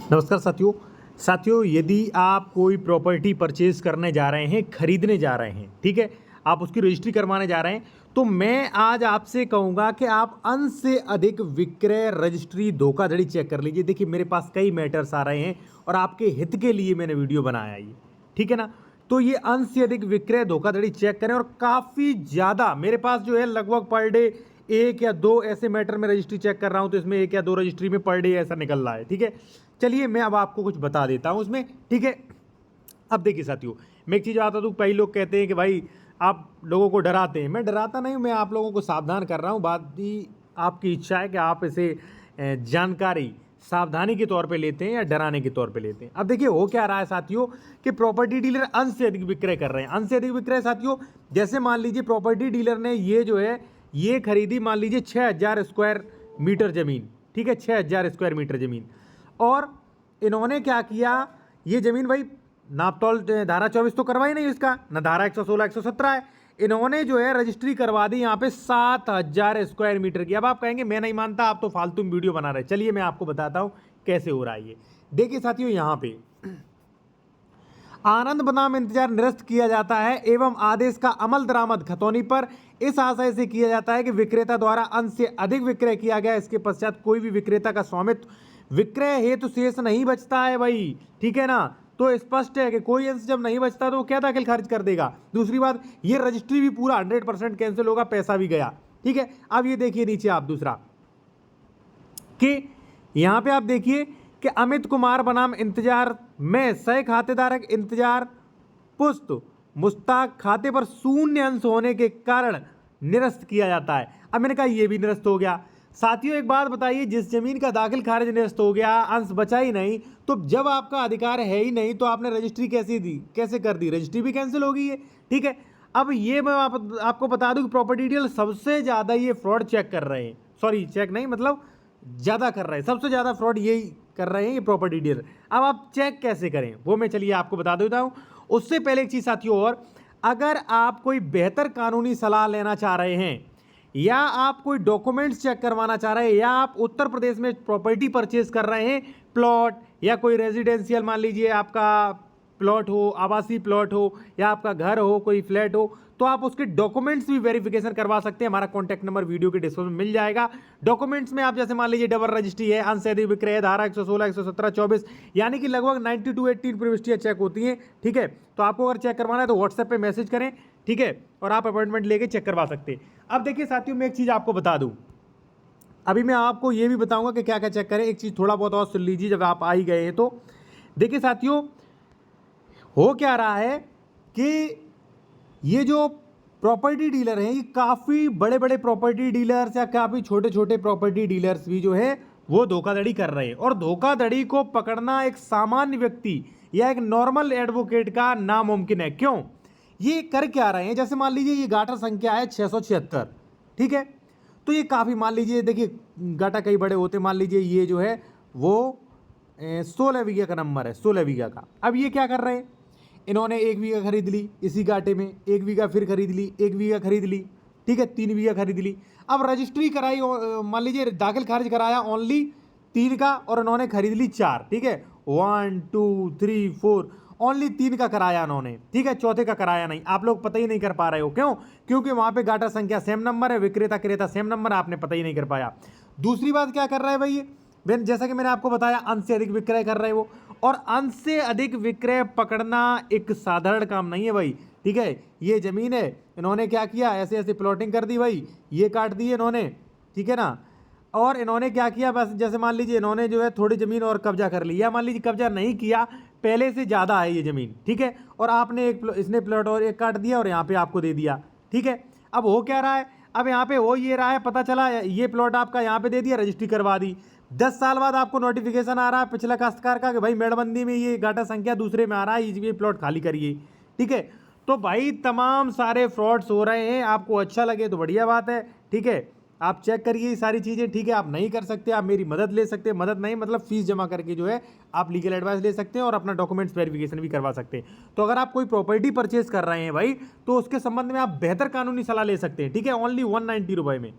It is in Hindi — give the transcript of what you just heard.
नमस्कार साथियों यदि आप कोई प्रॉपर्टी परचेज करने जा रहे हैं, खरीदने जा रहे हैं, ठीक है, आप उसकी रजिस्ट्री करवाने जा रहे हैं, तो मैं आज आपसे कहूंगा कि आप अंश से अधिक विक्रय रजिस्ट्री धोखाधड़ी चेक कर लीजिए। देखिए मेरे पास कई मैटर्स आ रहे हैं और आपके हित के लिए मैंने वीडियो बनाया ये, ठीक है ना। तो ये अंश से अधिक विक्रय धोखाधड़ी चेक करें। और काफ़ी ज़्यादा मेरे पास जो है लगभग पर डे एक या दो ऐसे मैटर में रजिस्ट्री चेक कर रहा हूं, तो इसमें एक या दो रजिस्ट्री में पर डे ऐसा निकल रहा है, ठीक है। चलिए मैं अब आपको कुछ बता देता हूं उसमें, ठीक है। अब देखिए साथियों, मैं एक चीज़ आता हूँ, कई लोग कहते हैं कि भाई आप लोगों को डराते हैं। मैं डराता नहीं, मैं आप लोगों को सावधान कर रहा हूँ। बात ही आपकी इच्छा है कि आप इसे जानकारी सावधानी के तौर पे लेते हैं या डराने के तौर पे लेते हैं। अब देखिए हो क्या रहा है साथियों कि प्रॉपर्टी डीलर अंश से अधिक विक्रय कर रहे हैं। अंश से अधिक विक्रय साथियों, जैसे मान लीजिए प्रॉपर्टी डीलर ने ये जो है ये खरीदी, मान लीजिए 6000 स्क्वायर मीटर ज़मीन, ठीक है, 6000 स्क्वायर मीटर ज़मीन। और इन्होंने क्या किया, ये ज़मीन भाई नापतोल धारा 24 तो करवाई नहीं इसका, ना धारा 116 117 है। इन्होंने जो है रजिस्ट्री करवा दी यहाँ पे 7000 स्क्वायर मीटर की। अब आप कहेंगे मैं नहीं मानता, आप तो फालतू में वीडियो बना रहे। चलिए मैं आपको बताता हूँ कैसे हो रहा है ये। देखिए साथियों, यहाँ पे आनंद बनाम इंतजार निरस्त किया जाता है एवं आदेश का अमल दरामद खतौनी पर इस आशय से किया जाता है कि विक्रेता द्वारा अंश से अधिक विक्रय किया गया। इसके पश्चात कोई भी विक्रेता का स्वामित्व विक्रय हेतु शेष नहीं बचता है भाई, ठीक है ना। तो स्पष्ट है कि कोई अंश जब नहीं बचता तो वो क्या दाखिल खारिज कर देगा। दूसरी बात, ये रजिस्ट्री भी पूरा 100% कैंसिल होगा, पैसा भी गया, ठीक है। अब ये देखिए नीचे आप दूसरा कि यहां पे आप देखिए कि अमित कुमार बनाम इंतजार में सह खातेदारक इंतजार पुस्त मुश्ताक खाते पर शून्य अंश होने के कारण निरस्त किया जाता है। अब मैंने कहा ये भी निरस्त हो गया। साथियों एक बात बताइए, जिस जमीन का दाखिल खारिज निरस्त हो गया, अंश बचा ही नहीं, तो जब आपका अधिकार है ही नहीं तो आपने रजिस्ट्री कैसे दी, कैसे कर दी, रजिस्ट्री भी कैंसिल हो गई है, ठीक है। अब ये मैं आपको बता दूं कि प्रॉपर्टी डीलर सबसे ज़्यादा ये फ्रॉड चेक कर रहे हैं, सॉरी चेक नहीं मतलब ज़्यादा कर रहे हैं, सबसे ज़्यादा फ्रॉड यही कर रहे हैं ये प्रॉपर्टी डीलर। अब आप चेक कैसे करें वो मैं चलिए आपको बता देता हूँ। उससे पहले एक चीज़ साथियों और, अगर आप कोई बेहतर कानूनी सलाह लेना चाह रहे हैं या आप कोई डॉक्यूमेंट्स चेक करवाना चाह रहे हैं या आप उत्तर प्रदेश में प्रॉपर्टी परचेज कर रहे हैं, प्लॉट या कोई रेजिडेंशियल, मान लीजिए आपका प्लॉट हो, आवासीय प्लॉट हो या आपका घर हो, कोई फ्लैट हो, तो आप उसके डॉक्यूमेंट्स भी वेरिफिकेशन करवा सकते हैं। हमारा कॉन्टैक्ट नंबर वीडियो के डिस्क्रिप्शन में मिल जाएगा। डॉक्यूमेंट्स में आप जैसे मान लीजिए डबल रजिस्ट्री है, अंश से अधिक विक्रय है, धारा 116 117 24, यानी कि लगभग 90 to 80 प्रविष्टियाँ चेक होती हैं, ठीक है। तो आपको अगर चेक करवाना है तो व्हाट्सएप पे मैसेज करें, ठीक है, और आप अपॉइंटमेंट लेके चेक करवा सकते हैं। अब देखिए साथियों, मैं एक चीज़ आपको बता दूँ, अभी मैं आपको ये भी बताऊंगा कि क्या क्या चेक करें। एक चीज़ थोड़ा बहुत और सुन लीजिए जब आप आ ही गए हैं तो। देखिए साथियों, हो क्या रहा है कि ये जो प्रॉपर्टी डीलर हैं, ये काफ़ी बड़े बड़े प्रॉपर्टी डीलर्स या काफ़ी छोटे छोटे प्रॉपर्टी डीलर्स भी जो है वो धोखाधड़ी कर रहे हैं। और धोखाधड़ी को पकड़ना एक सामान्य व्यक्ति या एक नॉर्मल एडवोकेट का नामुमकिन है। क्यों? ये कर क्या रहे हैं, जैसे मान लीजिए ये गाटा संख्या है 676, ठीक है। तो ये काफ़ी, मान लीजिए देखिए गाटा कई बड़े होते, मान लीजिए ये जो है वो 16 बीघा का नंबर है, 16 बीघा का। अब ये क्या कर रहे हैं, इन्होंने 1 बीघा खरीद ली इसी गाटे में, 1 बीघा फिर खरीद ली, 1 बीघा खरीद ली, ठीक है, 3 बीघा खरीद ली। अब रजिस्ट्री कराई, मान लीजिए दाखिल खारिज कराया ओनली 3 का और इन्होंने खरीद ली 4, ठीक है, 1 2 3 4, ओनली 3 का कराया इन्होंने, ठीक है, चौथे का कराया नहीं। आप लोग पता ही नहीं कर पा रहे हो, क्यों? क्योंकि वहां पे गाटा संख्या सेम नंबर है, विक्रेता क्रेता सेम नंबर, आपने पता ही नहीं कर पाया। दूसरी बात क्या कर रहा है भाई, जैसा कि मैंने आपको बताया, अंश से अधिक विक्रय कर रहे हो। और अंश से अधिक विक्रय पकड़ना एक साधारण काम नहीं है भाई, ठीक है। ये जमीन है, इन्होंने क्या किया, ऐसे ऐसे प्लॉटिंग कर दी भाई, ये काट दी इन्होंने, ठीक है ना। और इन्होंने क्या किया, बस जैसे मान लीजिए इन्होंने जो है थोड़ी ज़मीन और कब्जा कर लिया, मान लीजिए कब्जा नहीं किया, पहले से ज़्यादा है ये ज़मीन, ठीक है, और आपने इसने प्लॉट और एक काट दिया और यहाँ पे आपको दे दिया, ठीक है। अब हो क्या रहा है, अब यहाँ पे हो ये रहा है, पता चला ये प्लॉट आपका यहाँ पे दे दिया, रजिस्ट्री करवा दी। 10 साल बाद आपको नोटिफिकेशन आ रहा है पिछला काश्तकार का कि भाई मेड़बंदी में ये गाटा संख्या दूसरे में आ रहा है, ये प्लॉट खाली करिए, ठीक है। तो भाई तमाम सारे फ्रॉड्स हो रहे हैं। आपको अच्छा लगे तो बढ़िया बात है, ठीक है, आप चेक करिए ये सारी चीज़ें, ठीक है। आप नहीं कर सकते, आप मेरी मदद ले सकते हैं, मदद नहीं मतलब फीस जमा करके जो है आप लीगल एडवाइस ले सकते हैं और अपना डॉक्यूमेंट्स वेरिफिकेशन भी करवा सकते हैं। तो अगर आप कोई प्रॉपर्टी परचेज कर रहे हैं भाई, तो उसके संबंध में आप बेहतर कानूनी सलाह ले सकते हैं, ठीक है, ओनली 190 रुपये में।